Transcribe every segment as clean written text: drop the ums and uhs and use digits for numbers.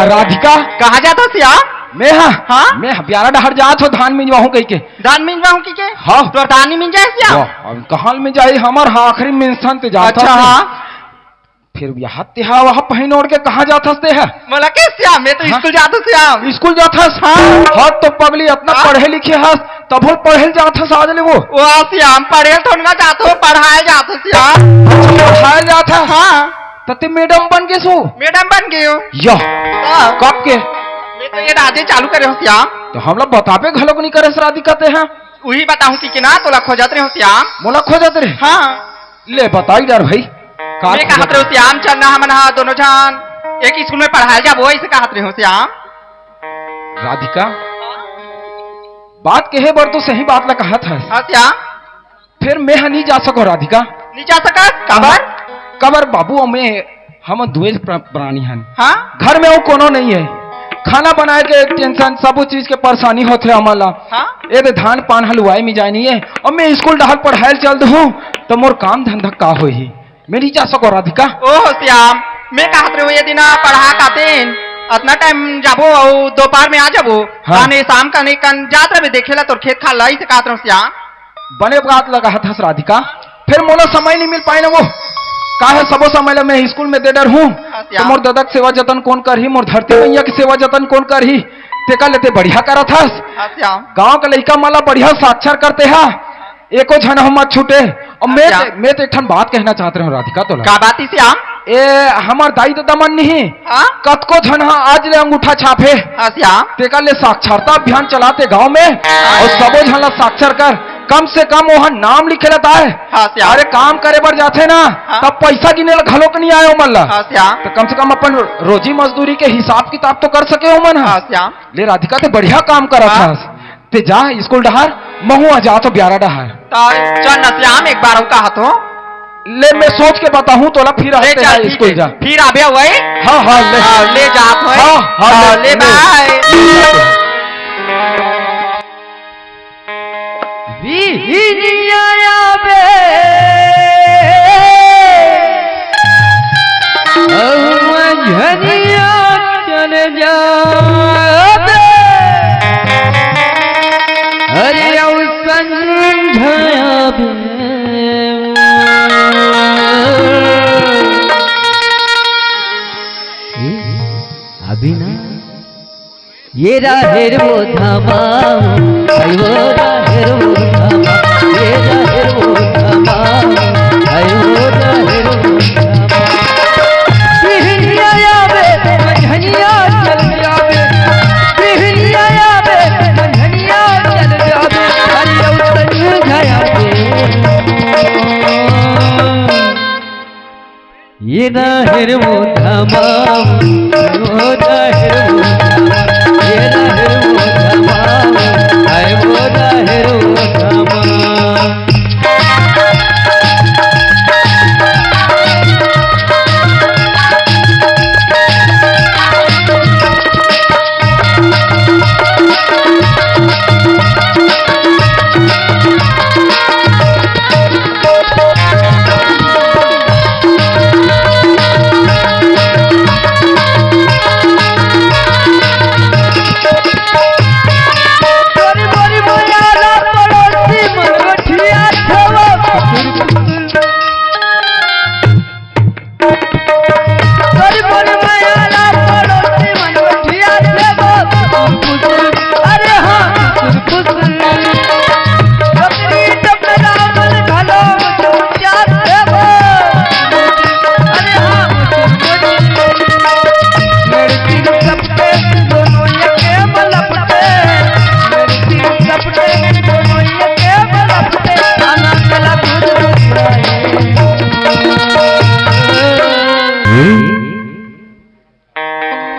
राधिका कहाँ जाता श्याम? मैं हाँ मैं ब्यारा डहर जात हो धान मिंजवा हूँ कही के धान मिंजवाऊँ की के हाँ तो धान मिल जाए श्याम कहाँ में जाए हमार आखिरी मिंसन ते जाता अच्छा हाँ फिर यहाँ तेहा वहाँ पहन ओढ़ के कहाँ जाता है बोला के श्याम मैं तो स्कूल जाता श्याम स्कूल जाता हाँ तो पगली इतना पढ़े लिखे हस तब पढ़े जाता आज ले वो श्याम पढ़े थोड़ा ना जाते हो पढ़ाए जाते श्याम पढ़ाया जाता हाँ तते मैडम बन के सो मैडम बन गए हो यह कब के मैं तो ये राजे चालू करे हो श्याम तो हम लोग बताबे घलोक नहीं करे शादी करते हैं वही बताऊं कि ना तो लखो जाते हो श्याम मोला खो जाते रे हाँ ले बताई डर भाई मैं कहत रहे हो श्याम चलना हमन हा दोनों जान एक स्कूल में पढ़ाया जा वो ऐसे कहत रहे हो श्याम राधिका बात कहे बर तो सही बात ला कहा था हाँ श्याम फिर मैं नहीं जा सको राधिका नहीं जा सका कबर कबर बाबू में हम दुए प्राणी हन हाँ घर में वो कोनो नहीं है खाना बनाए के टेंशन सब चीज के परेशानी होते हमारा हाँ ए धान पान हलवाई में जाए नहीं है और मैं स्कूल डहल पढ़ाए चल दूँ तो मोर काम धंधा का हो ही मैं नहीं जा सको राधिका ओह श्याम मैं कहत रहे हो ये दिन पढ़ा काते इतना टाइम जाबो और दोपहर में आ जाबो हाँ। शाम का नहीं कन जात रहे देखेला तो खेत खा लाई से कहत रहे हो श्याम बने बात लगा था राधिका फिर मोला समय नहीं मिल पाए ना वो का है सबो समय ला मैं स्कूल में दे डर हूँ तो मोर दादक सेवा जतन कौन कर ही मोर धरती मैया की सेवा जतन कौन कर ही तेका लेते बढ़िया करा था गांव का लड़का माला बढ़िया साक्षर करते हैं एको झन हम मत छूटे और मैं तो एक बात कहना चाहते हूँ राधिका तो का बात श्याम ए हमार दाई तो दमन नहीं कतको झन आज ले अंगूठा छापे तेका ले साक्षरता अभियान चलाते गांव में और सबो झन ला साक्षर कर कम से कम वहाँ नाम लिखे रहता है अरे काम करे बर जाते ना तब पैसा गिने घलोक नहीं आयो मन ला तो कम से कम अपन रोजी मजदूरी के हिसाब किताब तो कर सके हो मन ले राधिका ते बढ़िया काम करा था ते जा स्कूल डहार महू आ जा तो ब्यारा डहार चल न श्याम एक बार कहा तो ले मैं सोच के बताऊं तोला फिर आते हैं स्कूल जा फिर आबे वही हाँ हाँ ले जात हो हाँ हाँ ले बाय चले जा अरे अभी ना ये राहेर वो धामा वो राहेर वो धामा ये राहेर वो धामा वो राहेर वो धामा बिहनिया आवे मंझनिया चल जावे बिहनिया आवे मंझनिया चल जावे अरे उतन जावे ये राहेर वो धामा वो राहेर वो धामा ये राहेर वो धामा वो राहेर वो धामा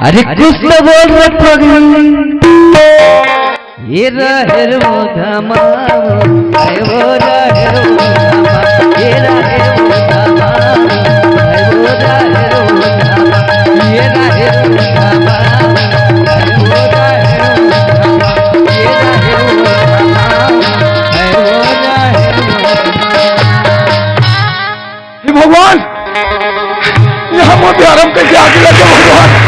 अरे कुछ तो बोल रहे पगली ये राहेर वो धामा वो राहेर वो धामा ये राहेर वो धामा वो राहेर वो धामा ये राहेर वो धामा वो राहेर वो धामा ये राहेर वो धामा वो राहेर वो भगवान यहाँ मोती आराम करके आगे लगे भगवान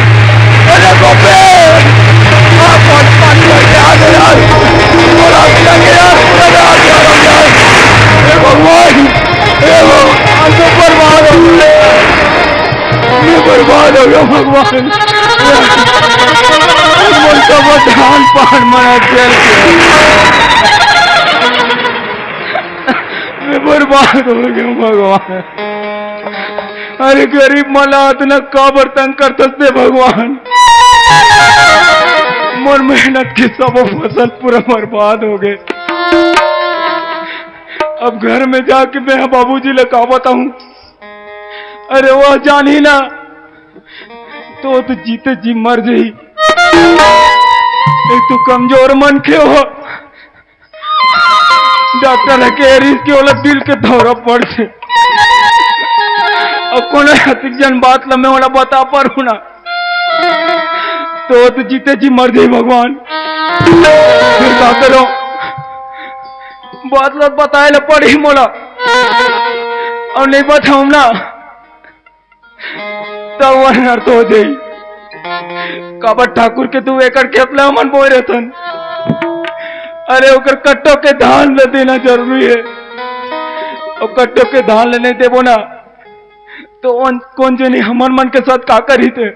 भगवान मुझको वो धान पान मना चल मैं बर्बाद हो गया भगवान। अरे गरीब मला इतना काबर तंग करते भगवान, मोर मेहनत की सब फसल पूरा बर्बाद हो गए। अब घर में जाके मैं बाबूजी ले का बताऊं? अरे वह जान ही ना तो जीते जी मर गई। एक तो कमजोर मन के हो, डॉक्टर के के ओला दिल के दौरा पड़ते। अब कौन हतिक जन बात ला मैं ओला बता पारू ना तो जीते जी मर गई भगवान। फिर क्या करो? बात लत बताए ला पड़ी मोला और नहीं बताऊं ना तब अनर्थ हो जाई। काबर ठाकुर के तू एकड़ खेतला मन बोए रहतन। अरे ओकर कट्टो के धान ले देना जरूरी है। और कट्टो के धान ले नहीं देबो ना तो कौन जनी हमन मन के साथ का करी थे।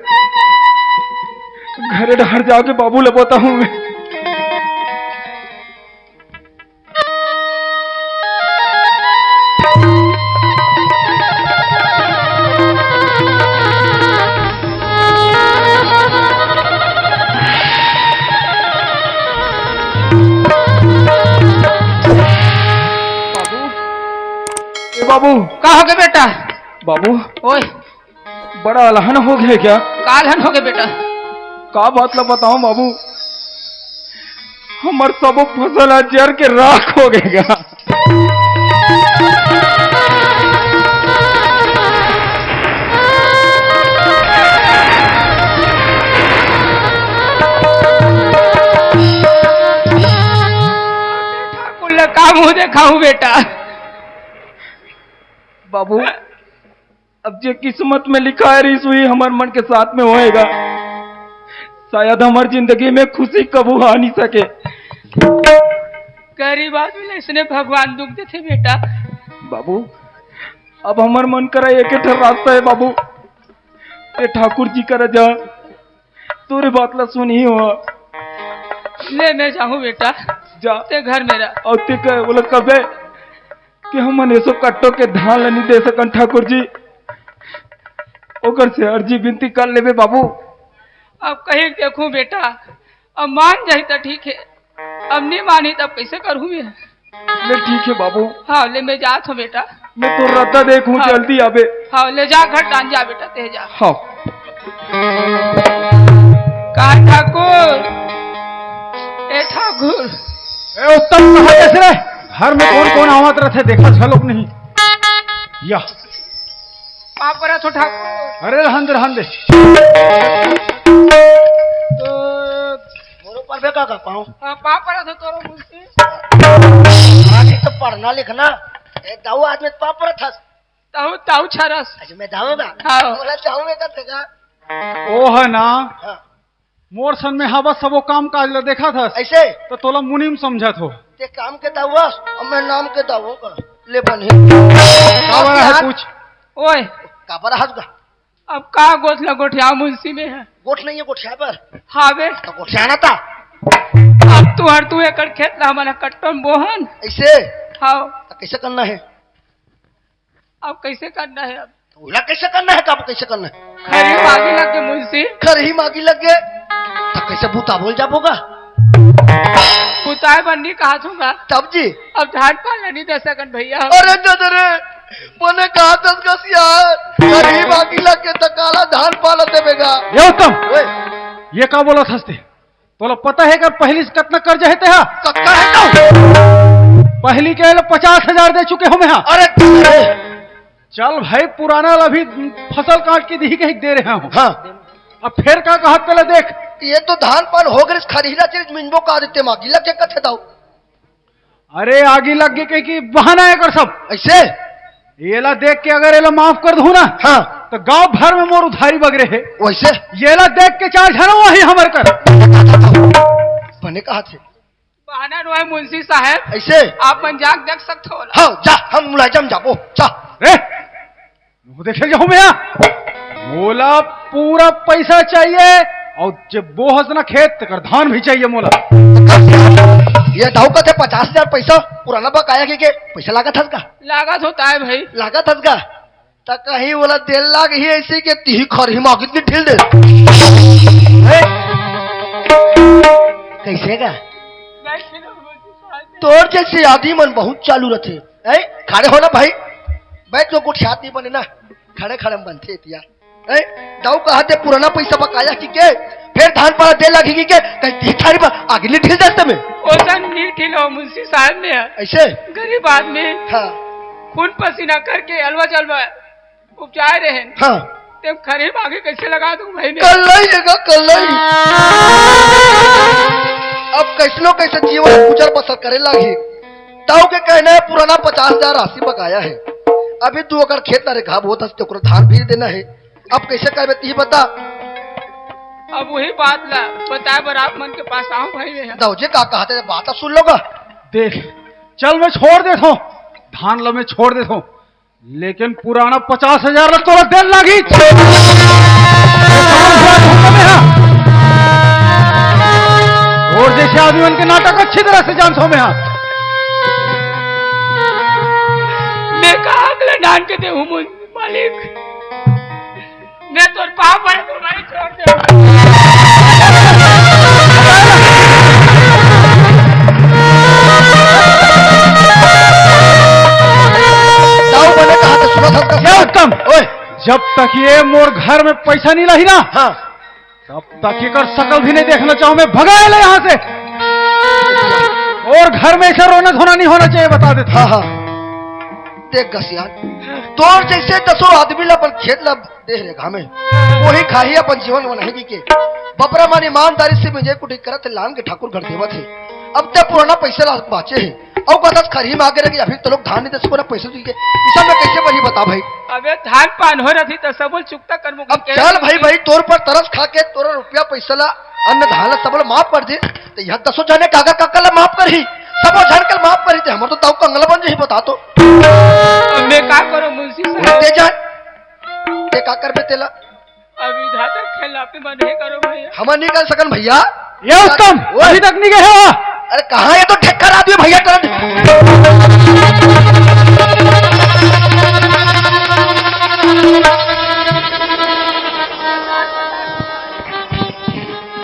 घरे डहर जाके बाबू ले बताऊं मैं। बाबू का हो गया बेटा? बाबू ओए बड़ा अलहन हो गया क्या? कालहन हो गया बेटा? का बात ला बताऊं बाबू, हमार सब फसल जर के राख हो गए क्या? ठाकुर का मुंह देखाऊं बेटा? बाबू अब जो किस्मत में लिखा है रिस हुई हमारे मन के साथ में होएगा। शायद हमारी जिंदगी में खुशी कबू आ नहीं सके। गरीब आदमी इसने भगवान दुख देते बेटा। बाबू अब हमार मन करा एक रास्ता है बाबू, ते ठाकुर जी कर जा तोरे बात ला सुनी हो। ले मैं जाऊं बेटा? जा ते घर मेरा और ते बोला कबे कि हम ऐसो कट्टो के धान नहीं दे सकन ठाकुर जी, ओकर से अर्जी विनती कर लेबे बाबू। अब कहीं देखूं बेटा, अब मान जाए तो ठीक है, अब नहीं मानी तब कैसे करूं मैं? ले ठीक है बाबू। हाँ ले मैं जात हूँ बेटा। मैं तो रद्दा देखूं हाँ। जल्दी आबे। हाँ ले जा घर डान जा बेटा ते जा। हाँ का ठाकुर? ए ठाकुर ए उत्तम कहाँ कैसे रहे? घर में कौन कौन आवत रहे देखा झलक नहीं या पाप करा तो ठाकुर। अरे रहन दे तो मोरो पर बे का पाऊं पाप करा तो तोरो मुझसे आगे तो पढ़ना लिखना ए दाऊ आदमी तो पाप पर था। ताऊ ताऊ छरस अच्छा मैं दाऊंगा। हाँ। बोला दाऊ में का तेगा। ओ है ना हां मोर सन में हवा सबो काम काज ला देखा था ऐसे तो तोला मुनीम समझत हो। ते काम के दाऊ और मैं नाम के दाऊ का ले बनी काबर है पूछ? ओए का पर हाथ का अब का गोठला गोठिया मुंशी में है? गोठ नहीं है गोठिया पर हाँ बे तो गोठिया ना था अब तू एकड़ खेत ला हमारा कट्टन बोहन। ऐसे हाँ तो कैसे करना है? अब कैसे करना है? अब तो उला कैसे करना है? काब कैसे करना है? खरी मांगी लग के मुंशी खर ही मांगी लग गए तो कैसे भूता बोल जाबोगा? पुताए बन्नी कहा दूंगा तब जी अब धान पाला नहीं दे सकन भैया। अरे ददरे मने कहा दस गस यार खर ही मांगी लग के तो काला धान पाला देवेगा। ये उत्तम ओए ये का बोला हंसते तोला पता है कि पहली से कितना कर्ज है ते कक्का है तो पहली के 50,000 दे चुके हो मैं। अरे ददरे चल भाई पुराना अभी फसल काट के दी के दे रहे हूँ। हाँ अब फिर का कहा पहले देख ये तो धान पान हो गए खरीदा चीज मिनबो का देते मांगी लग के कथे दाऊ। अरे आगे लग गए कहीं की बहाना है कर सब ऐसे येला देख के अगर येला माफ कर दूं ना हाँ तो गांव भर में मोर उधारी बगरे है। वैसे येला देख के चार झनो वही हमर कर बने कहा थे बहाना नो है मुंशी साहब ऐसे आप मन जाग देख सकते हो। हाँ जा हम मुलाजम जाबो जा रे वो देखे जाऊं मैं मोला पूरा पैसा चाहिए और जब बोहस ना खेत कर धान भी चाहिए मोला। ये दाऊ का थे 50,000 पैसा पुराना बकाया के पैसा लागत हस का लागत होता है भाई। लागत हस का तो कहीं बोला 1.5 लाख ही ऐसे के ती खरी मागित नहीं ठेल दे कैसे का तोर जैसे आदमी मन बहुत चालू रहते ऐ खड़े हो ना भाई बैठ जो कुछ हाथ नहीं बने ना खड़े खड़े बनते तिया ऐ दाऊ का हाथे पुराना पैसा बकाया के फिर धान पाला 1.5 लाख की के कहीं थारी पर आगे नहीं ठेल जाते में ओसा नहीं ठिलो मुंशी साहब ने ऐसे गरीब आदमी हाँ खून पसीना करके अलवा चलवा उपचार रहे हाँ ते खरीब आगे कैसे लगा दूं भाई मैं कल नहीं जगह कल नहीं अब कैसनो कैसे जीवन गुजर बसर करे लगी ताऊ के कहना है पुराना 50,000 राशि बकाया है अभी तू अगर खेत ना रेखा बहुत हंसते धान भी देना है अब कैसे कर ती बता अब वही बात ला बताए बर आप मन के पास आऊं भाई मैं दाऊजी का कहते बात सुन लोगा देख चल मैं छोड़ देता हूँ धान लो मैं छोड़ देता हूँ लेकिन पुराना 50,000 लग तो 1.5 लाख ही और जैसे आदमी उनके नाटक अच्छी तरह से जान सो में मैं कहा अगले डान के दे हूँ मालिक मैं तो पाप है तुम्हारी छोड़ दे उत्तम जब तक ये मोर घर में पैसा नहीं रही ना हाँ तब तक ये कर शकल भी नहीं देखना चाहूं मैं भगाए ले यहाँ से और घर में ऐसा रोना धोना नहीं होना चाहिए बता देता हाँ हाँ देख गसियान तोर जैसे 10 आदमी ला पर खेत ला दे रे घामे वही खाही अपन जीवन बनाएगी के बपरा मान ईमानदारी से मुझे कुटी करत लान के ठाकुर घर देवत है अब तक पुराना पैसा ला बाचे है और कदस खरी में आगे रही अभी तो लोग धान नहीं दे सको ना पैसे दीजिए इस सब में कैसे वही बता भाई अबे धान पान हो रही तो सब चुकता कर अब चल भाई तोर पर तरस खा के तोरा रुपया पैसा ला अन्न धान ला सब माफ कर दे तो यह 10 जाने कागर काकल माफ कर ही सब जान कर माफ कर दे हम तो ताऊ कंगला बन जाही बता तो मैं का करो मुंशी साहब दे जा ते का कर बे तेला अभी ज्यादा खेल आप मन नहीं करो भैया हम नहीं कर सकन भैया ये उत्तम अभी तक नहीं गए हो अरे कहाँ ये तो ठेकर आदमी भैया कर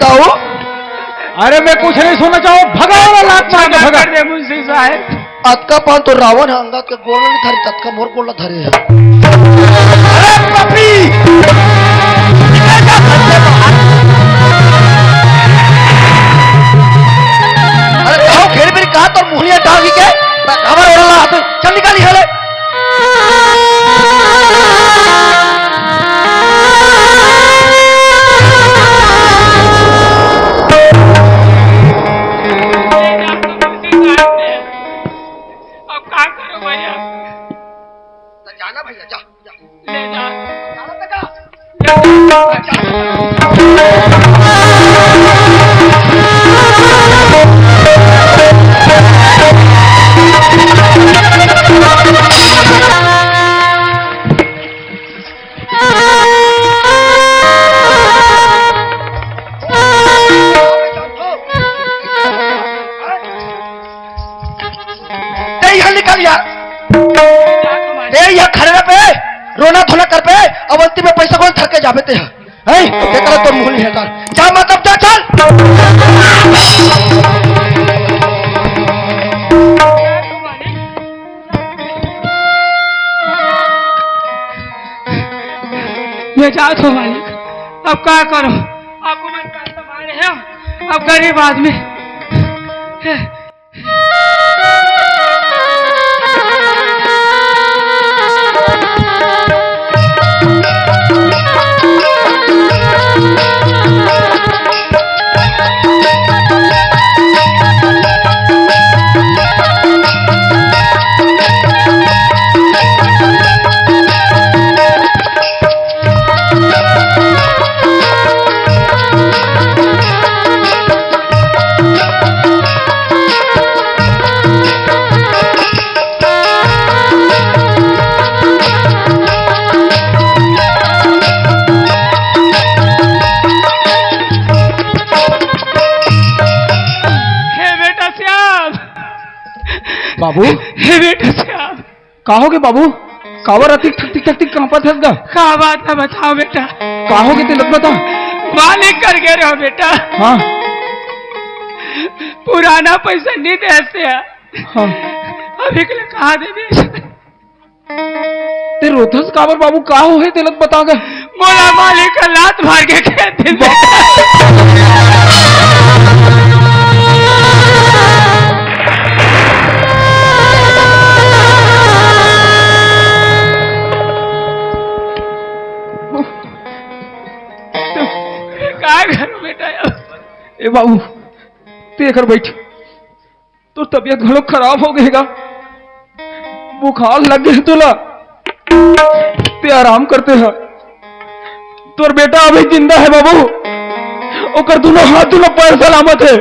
ताऊ अरे मैं कुछ नहीं सुनना चाहूँ भगाओ ना लात मार के भगा दे मुंशी साहब अतका पान तो रावण है अंगात के गोल नहीं धरे तत्का मोर गोला धरे है अरे पपी अरे कहो खेड़ मेरी कहा तो मुहलिया डाल के खबर हो रहा हाथ चल निकाली हेले अब क्या करो भैया जाना भैया जा ले जा निकल यार खड़े पे रोना धोना कर पे अवंती में पैसा कौन थके जावे ते है देखला तो मुंह नहीं है जा मतलब जा चल मैं जात हूँ मालिक अब क्या करो आपको मन का संभाले हैं अब गरीब आदमी बाबू हे बेटा श्याम, कहोगे बाबू? कावर अति ठक ठक कहाँ पर थस गा? का बात है बताओ बेटा। कहोगे ते लग बता? मालिक कर गए रहो बेटा, हाँ पुराना पैसा नहीं देते हाँ अभी के लिए कहा दे दे। ते रोथस कावर बाबू का हो है ते लग बता गा? मोला मालिक का लात मार के खेत में। क्या करूं बेटा? ए बाबू ते कर बैठ, तो तबीयत घणो खराब हो गएगा, बुखार लग गया तुला, ते आराम करते हैं। तोर बेटा अभी जिंदा है बाबू, ओकर दोनों हाथ दोनों पैर सलामत है।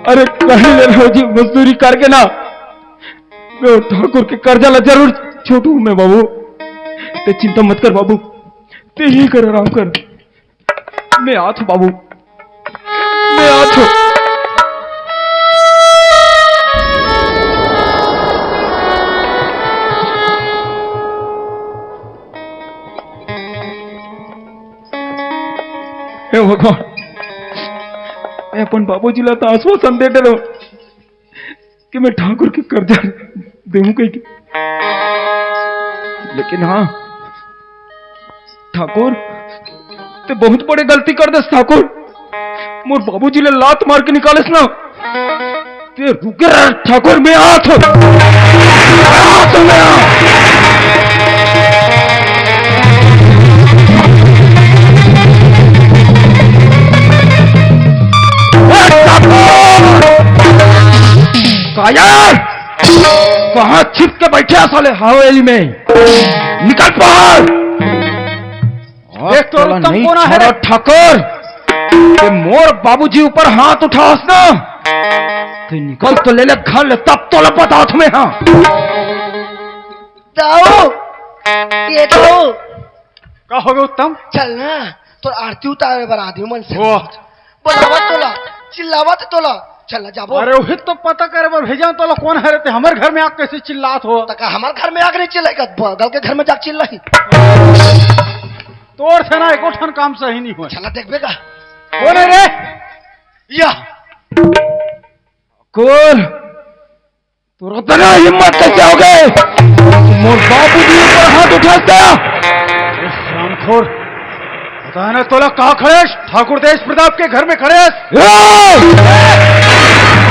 अरे कहीं ले रोजी मजदूरी करके ना मैं ठाकुर के कर्जा ला जरूर छोटू मैं बाबू, ते चिंता मत कर बाबू, ते ही कर आराम कर। मैं आत हूं बाबू, मैं आत हूं। हे भगवान, मैं अपन बाबूजी ला तो आश्वासन दे डरो कि मैं ठाकुर के कर्जा देऊं कहीं, लेकिन हाँ ठाकुर ते बहुत बड़ी गलती कर दस ठाकुर, मोर बाबूजी ले लात मार के निकालेस ना, ते रुके रह ठाकुर, मैं आत हूं, मैं कायर कहां छिप के बैठे साले हवेली में, निकल बाहर। देख तो उत्तम कौन है रे? ठाकुर ते मोर बाबूजी ऊपर हाथ उठास ना, ते निकल तो ले घर ले, तब तो बता तुम्हें। हाँ जाओ ये तो का हो गया उत्तम? चल ना, तो आरती उतारे बर आदमी मन से वाह। बोलावत तोला, चिल्लावत तोला, चल जाबो। अरे वही तो पता करे बर भेजा तो कौन है रहते, हमारे घर में आग कैसे चिल्लात हो? तका हमारे घर में आग नहीं चिल्लाएगा, बगल के घर में जाके चिल्लाई। तोड़ से ना एको ठन काम सही नहीं हुआ। चला देख बेगा कौन है रे? या कुल तो इतना हिम्मत कैसे हो गए मोर बाबूजी ऊपर हाथ उठाते? रामखोर पता है ना तोला कहा खड़े? ठाकुर तेज प्रताप के घर में खड़े।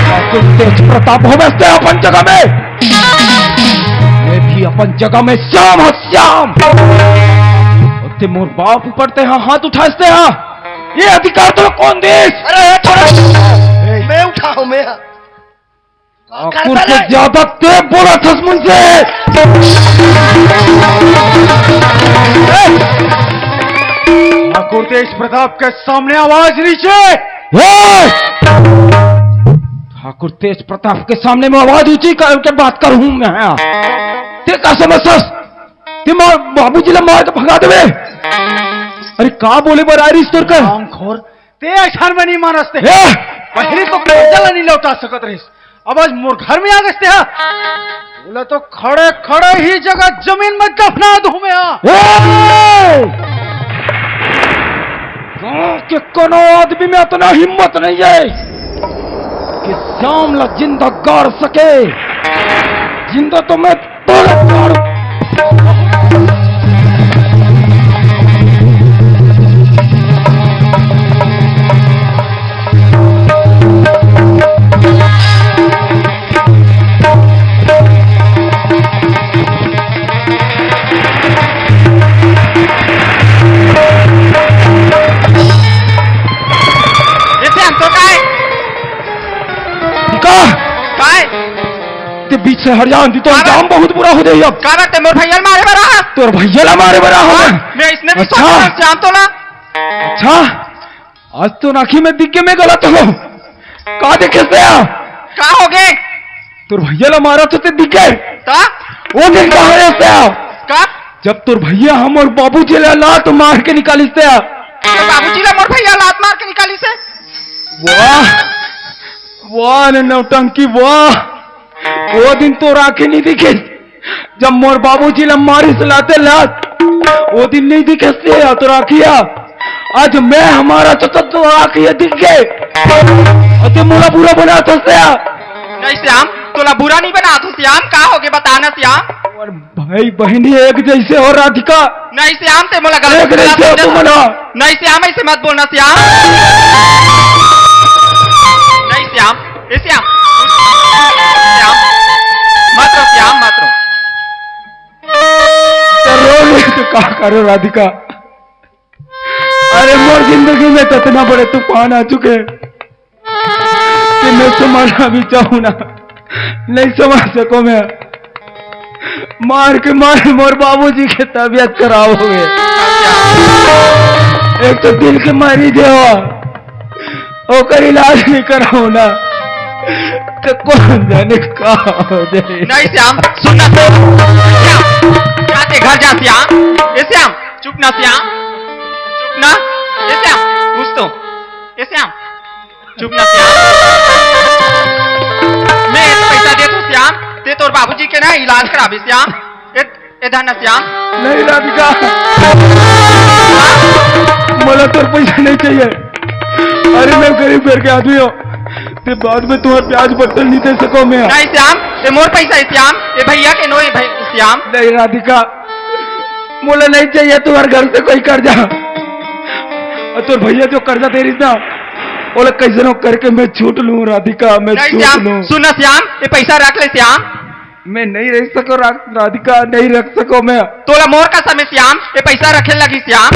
ठाकुर तेज प्रताप हो बसते अपन जगह में, मैं भी अपन जगह में श्याम हूं श्याम। ते मोर बाप ऊपर ते हाथ उठाते हैं, ये अधिकार तो कौन देश? अरे थोड़ा मैं उठा हूं मैं। ठाकुर से ज्यादा ते बोला था मुझसे। ठाकुर तेज प्रताप के सामने आवाज नीचे। ठाकुर तेज प्रताप के सामने में आवाज ऊंची करके बात करूं मैं? ते का समझस? ते बाबूजी ला मार के भगा देवे? अरे का बोले बर आरिस तोर कर? रामखोर ते अठान में नहीं मानसते, पहले तो कर्जा नहीं लौटा सकत रहिस, अब आज मोर घर में आ गए हा, बोला तो खड़े खड़े ही जगह जमीन में दफना दूं मैं। गांव के कोनो आदमी में इतना हिम्मत नहीं है कि श्याम ला जिंदा गाड़ सके। जिंदा तो मैं तोड़ गाड़ू। बीच से हट जाओ, तो काम बहुत बुरा हो जाए। अब ते मोर भैया मारे बरा, तोर भैया ला मारे बरा हो। मैं इसने भी अच्छा। श्याम तो ना। अच्छा आज तो नाखी में दिख के मैं गलत हो। कहा देखे से का हो गए? तोर भैया ला मारा तो ते दिखे ता वो दिन कहा है से का? जब तोर भैया हम और बाबूजी ला लात मार के निकाली से। बाबूजी ला मोर भैया लात मार के निकाली से। वाह वाह ने नौटंकी वाह। वो दिन तो राखी नहीं दिखे जब मोर बाबूजी ला मारी सुलाते लात, वो दिन नहीं दिखे से तो राखिया आज मैं हमारा तो राखिया दिख गए और तो मोला बुरा बना तो से नहीं श्याम, तोला बुरा नहीं बना तू श्याम, का हो गया बताना श्याम। और भाई बहनी एक जैसे हो राधिका। नहीं श्याम ते मोला एक जैसे हो तुम ना। नहीं श्याम ऐसे मत बोलना श्याम। नहीं श्याम, ए श्याम श्याम मत रो श्याम मत रो। तो रो ले तो क्या करो राधिका। अरे मोर जिंदगी में तो इतना बड़े तूफान आ चुके कि मैं संभालना भी चाहूं ना, नहीं समझ सको मैं। मार के मोर बाबूजी की तबीयत खराब हो गई। एक तो दिल के मरीज हो, ओकर इलाज नहीं कराओ ना तो कौन जाने का हो जाए। नहीं श्याम सुनना श्याम, जाते घर जा श्याम। ए श्याम चुप ना श्याम, चुप ना। ए श्याम पूछ तो, ए श्याम चुप ना श्याम। मैं पैसा दे तू श्याम, ते तोर बाबूजी के ना इलाज कराबी श्याम। ए धन श्याम। नहीं राधिका, मला तो पैसा नहीं चाहिए। अरे मैं गरीब घर के आदमी हूँ, ते बाद में तुम्हारे प्याज बर्तन नहीं दे सको मैं। नहीं श्याम, ये मोर पैसा है श्याम, ये भैया के नो है भाई श्याम। नहीं राधिका, मोला नहीं चाहिए तुम्हारे घर से कोई कर्जा। और तो भैया जो कर्जा दे रही ना, बोले कैसे नो करके मैं छूट लूं राधिका, मैं छूट लूं। सुन श्याम, ये पैसा रख ले श्याम। मैं नहीं रह सको राधिका, नहीं रख सको मैं। तोला मोर का समय श्याम, ये पैसा रखे लगी श्याम।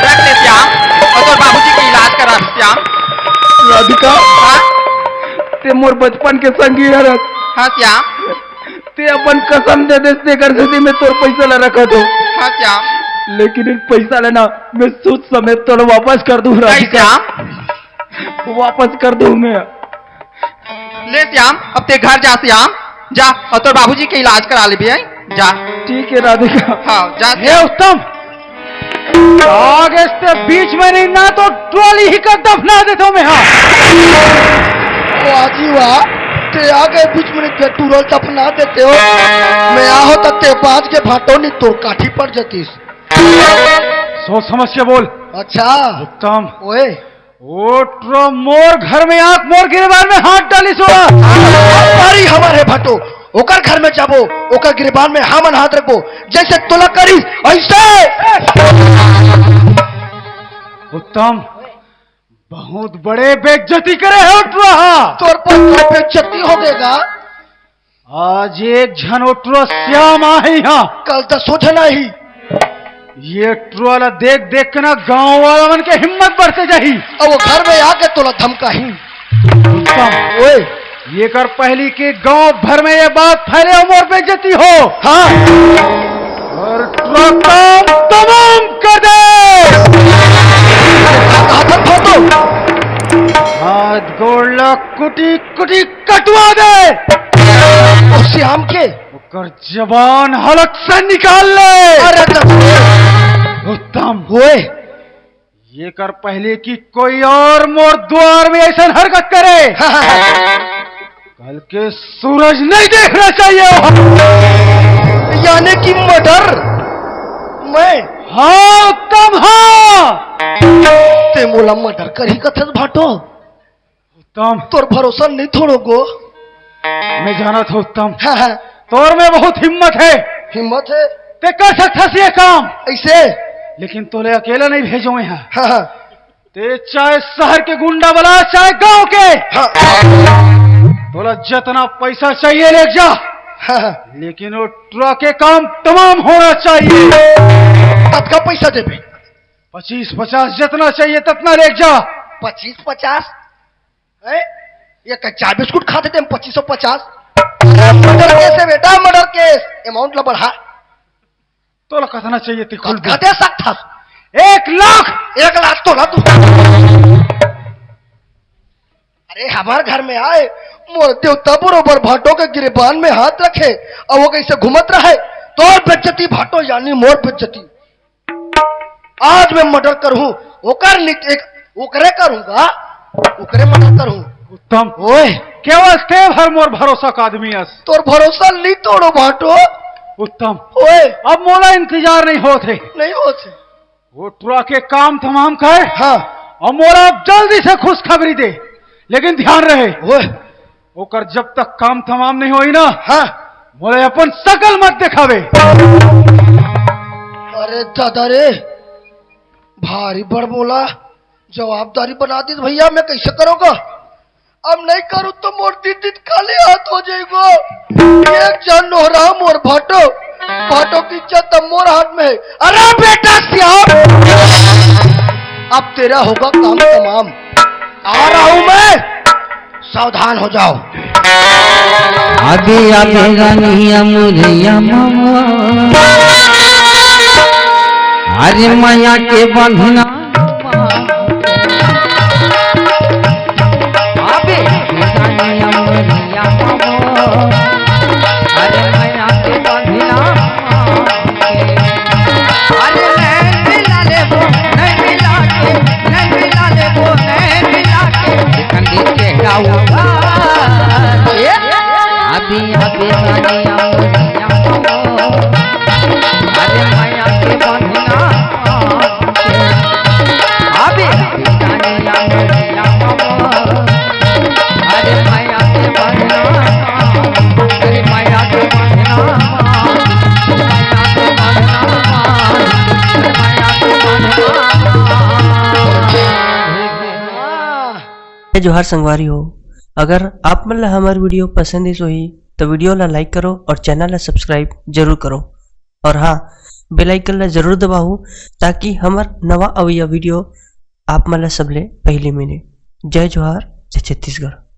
रख ले श्याम, और तोर बाबूजी के इलाज करा श्याम। राधिका हाँ ते मोर बचपन के संगी हरत। हाँ श्याम। ते अपन कसम दे देते कर से मैं तोर पैसा ला रखा तो। हाँ श्याम। लेकिन एक पैसा लेना मैं सूद समेत तो वापस कर दूं राधिका, वापस कर दूं मैं। ले श्याम, अब ते घर जा श्याम, जा और तोर बाबूजी के इलाज करा ले भी है, जा। ठीक है राधिका। हाँ जा। हे उत्तम, आगे से बीच में नहीं ना तो ट्रॉली ही का दफना देता हूं मैं। हाँ वाह जी वाह, ते आगे बीच में नहीं टूरल दफना देते हो। मैं आहो तक ते बाज के भाटो नहीं तो काठी पड़ जातीस। सोच समझ के बोल। अच्छा उत्तम, ओए ओ ट्रो मोर घर में आंख मोर गिरबान में हाथ डाली सोड़ा। हमारी हमारे भाटो ओकर घर में जाबो, ओकर गिरबान में हमन हाथ रखबो, जैसे तुला करी ऐसे। उत्तम, बहुत बड़े बेइज्जती करे है उठवा। तोर पर बेइज्जती हो गएगा। आज एक झन उठवा श्याम आहे यहाँ, कल 10 जना ही। ये ट्रोला देख देख के ना गांव वाला मन के हिम्मत बढ़ते जाही। और वो घर में आके तोला धमका ही। ओए, ये कर पहली के गांव भर में ये बात फैले हो मोर बेइज्जती हो। हाँ और ट्रक काम तमाम कर दे। हाथ गोड़ कुटी कुटी कटवा दे। और श्याम के कर जबान हलक से निकाल ले। अरे उत्तम, होए ये कर पहले की कोई और मोर द्वार में ऐसा हरकत करे, कल के सूरज नहीं देखना चाहिए। यानी कि मर्डर मैं। हाँ उत्तम, हाँ ते मोला मर्डर कर ही कथस भाटो। उत्तम, तोर भरोसा नहीं थोड़ोगो। मैं जाना था उत्तम, हाँ हाँ तोर में बहुत हिम्मत है, हिम्मत है ते कर सकता ये काम। ऐसे, लेकिन तोले अकेला नहीं भेजो यहाँ। हाँ हाँ ते चाहे शहर के गुंडा वाला चाहे गांव के, हाँ तोला जितना पैसा चाहिए ले जा। हाँ, लेकिन वो ट्रक के काम तमाम होना चाहिए। तब का पैसा देबे? 25-50 जितना चाहिए ततना ले जा। 25-50 ये कच्चा बिस्कुट खाते थे 2550। मर्डर केस है बेटा, मर्डर केस, अमाउंट ला बढ़ा। तोला कतना चाहिए ती खुल दे सकता। 1 लाख। 1 लाख तोला तू। अरे हमारे घर में आए, मोर देवता बरोबर भाटो के गिरबान में हाथ रखे और वो कैसे घूमत रहे। तो बेइज्जती भाटो यानी मोर बेइज्जती। आज मैं मर्डर करूं, ओकर ओकरे करूंगा उकरे मना करूं। उत्तम ओए केवल ते भर मोर भरोसा का आदमी हस। तोर भरोसा ली तोड़ो भाटो। उत्तम ओए अब मोला इंतजार नहीं होते। नहीं होते। वो टुरा के काम तमाम कर हाँ और मोला अब जल्दी से खुशखबरी दे, लेकिन ध्यान रहे ओए ओकर जब तक काम तमाम नहीं होई ना, हाँ मोले अपन शकल मत दिखावे। अरे दादा रे भारी बड़ बोला, जवाबदारी बना दी भैया, मैं कैसे करूंगा? अब नहीं करूं तो मोर दीदी खाली हाथ हो जाएगा। एक जान नोहरा मोर भाटो, भाटो की इज्जत अब मोर हाथ में है। अरे बेटा श्याम, अब तेरा होगा काम तमाम। आ रहा हूं मैं, सावधान हो जाओ। आगे आगे रानिया मुरिया मामा, अरे माया के बंधना आगे रानिया मुरिया मामा, अरे माया के बंधना अरे नहीं मिला ले वो, नहीं मिला के, नहीं मिला ले वो, नहीं मिला के कंधी चेहरा हुआ आदि आदि रानिया मुरिया मामा, अरे माया के बंधना आदि रानिया मुरिया मामा, अरे माया के बंधना, अरे माया के बंधना, माया के बंधना, माया के बंधना। जोहार संगवारी हो, अगर आप मन ला हमार वीडियो पसंद है सोही तो वीडियो ला लाइक करो और चैनल ला सब्सक्राइब जरूर करो, और हाँ बेल आइकन ला जरूर दबाओ ताकि हमार नवा अवैया वीडियो आप मन ला सबले पहले मिले। जय जोहार, जय छत्तीसगढ़।